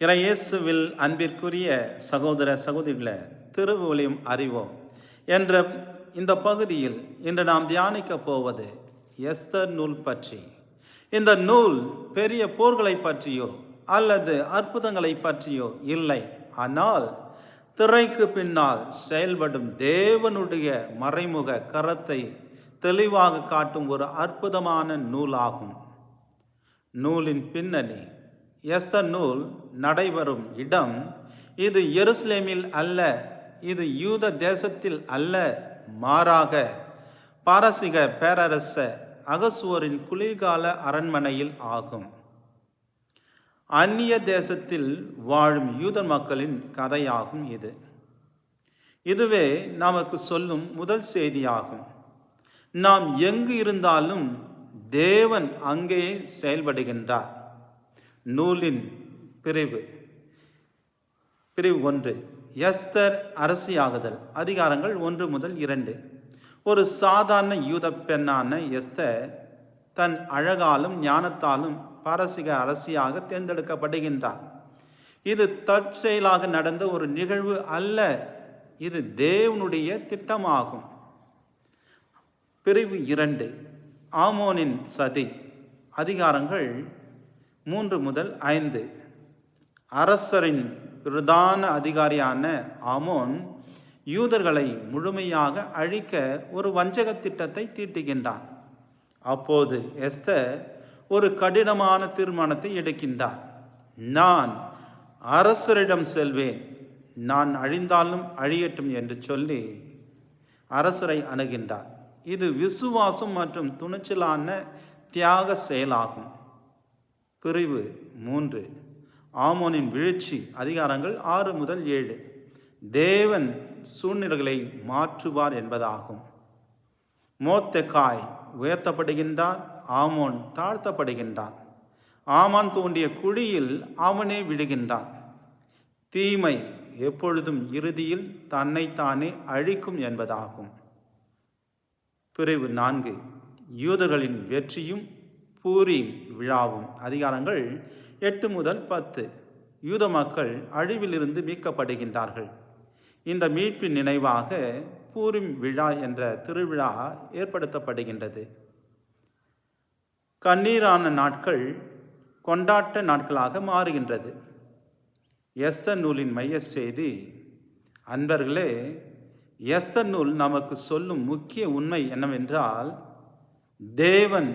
இறையேசுவில் அன்பிற்குரிய சகோதர சகோதரிகளை திருவுலியம் அறிவோம் என்ற இந்த பகுதியில் இன்று நாம் தியானிக்க போவது எஸ்தர் நூல் பற்றி. இந்த நூல் பெரிய போர்களை பற்றியோ அல்லது அற்புதங்களை பற்றியோ இல்லை, ஆனால் திரைக்கு பின்னால் செயல்படும் தேவனுடைய மறைமுக கரத்தை தெளிவாக காட்டும் ஒரு அற்புதமான நூலாகும். நூலின் பின்னணி: எஸ்தர் நூல் நடைபெறும் இடம் இது எருசலேமில் அல்ல, இது யூத தேசத்தில் அல்ல, மாறாக பாரசீக பேரரச அகசுவரின் குளிர்கால அரண்மனையில் ஆகும். அந்நிய தேசத்தில் வாழும் யூத மக்களின் கதையாகும் இது. இதுவே நமக்கு சொல்லும் முதல் செய்தியாகும். நாம் எங்கு இருந்தாலும் தேவன் அங்கே செயல்படுகின்றார். நூலின் பிரிவு 1. எஸ்தர் அரசியாகுதல். அதிகாரங்கள் 1 முதல் 2. ஒரு சாதாரண யூத பெண்ணான எஸ்தர் தன் அழகாலும் ஞானத்தாலும் பாரசீக அரசியாக தேர்ந்தெடுக்கப்படுகின்றார். இது தற்செயலாக நடந்த ஒரு நிகழ்வு அல்ல, இது தேவனுடைய திட்டமாகும். பிரிவு 2. ஆமோனின் சதி. அதிகாரங்கள் 3 முதல் 5. அரசரின் பிரதான அதிகாரியான ஆமோன் யூதர்களை முழுமையாக அழிக்க ஒரு வஞ்சக திட்டத்தை தீட்டுகின்றான். அப்போது எஸ்தர் ஒரு கடினமான தீர்மானத்தை எடுக்கின்றார். நான் அரசரிடம் செல்வேன், நான் அழிந்தாலும் அழியட்டும் என்று சொல்லி அரசரை அணுகின்றார். இது விசுவாசம் மற்றும் துணிச்சலான தியாக செயலாகும். பிரிவு 3. ஆமோனின் வீழ்ச்சி. அதிகாரங்கள் 6 முதல் 7. தேவன் சூழ்நிலைகளை மாற்றுவார் என்பதாகும். மோர்தெகாய் உயர்த்தப்படுகின்றார், ஆமோன் தாழ்த்தப்படுகின்றான். ஆமான் தோண்டிய குழியில் அவனே விழுகின்றான். தீமை எப்பொழுதும் இறுதியில் தன்னைத்தானே அழிக்கும் என்பதாகும். பிரிவு 4. யூதர்களின் வெற்றியும் பூரீம் விழாவும். அதிகாரங்கள் 8 முதல் 10. யூத மக்கள் அழிவிலிருந்து மீட்கப்படுகின்றார்கள். இந்த மீட்பின் நினைவாக பூரீம் விழா என்ற திருவிழா ஏற்படுத்தப்படுகின்றது. கண்ணீரான நாட்கள் கொண்டாட்ட நாட்களாக மாறுகின்றது. எஸ்தர் நூலின் மைய செய்தி: அன்பர்களே, எஸ்தர் நூல் நமக்கு சொல்லும் முக்கிய உண்மை என்னவென்றால், தேவன்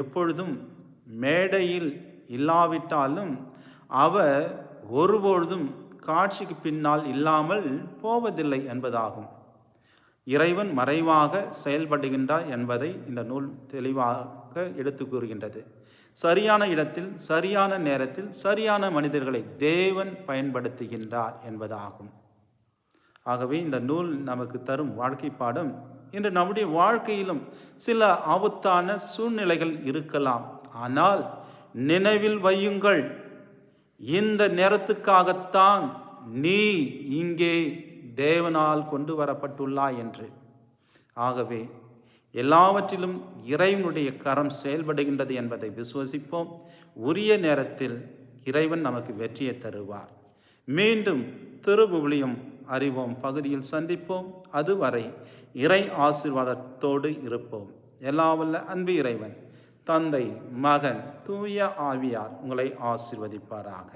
எப்பொழுதும் மேடையில் இல்லாவிட்டாலும் அவர் ஒருபொழுதும் காட்சிக்கு பின்னால் இல்லாமல் போவதில்லை என்பதாகும். இறைவன் மறைவாக செயல்படுகின்றார் என்பதை இந்த நூல் தெளிவாக எடுத்து கூறுகின்றது. சரியான இடத்தில் சரியான நேரத்தில் சரியான மனிதர்களை தேவன் பயன்படுத்துகின்றார் என்பதாகும். ஆகவே இந்த நூல் நமக்கு தரும் வாழ்க்கை பாடம்: இன்று நம்முடைய வாழ்க்கையிலும் சில ஆபத்தான சூழ்நிலைகள் இருக்கலாம், ஆனால் நினைவில் வையுங்கள், இந்த நேரத்துக்காகத்தான் நீ இங்கே தேவனால் கொண்டு வரப்பட்டுள்ளாய் என்று. ஆகவே எல்லாவற்றிலும் இறைவனுடைய கரம் செயல்படுகின்றது என்பதை விசுவசிப்போம். உரிய நேரத்தில் இறைவன் நமக்கு வெற்றியை தருவார். மீண்டும் திருவுலியம் அறிவோம் பகுதியில் சந்திப்போம். அதுவரை இறை ஆசீர்வாதத்தோடு இருப்போம். எல்லாவல்ல அன்பு இறைவன், தந்தை, மகன், தூய ஆவியார் உங்களை ஆசீர்வதிப்பாராக.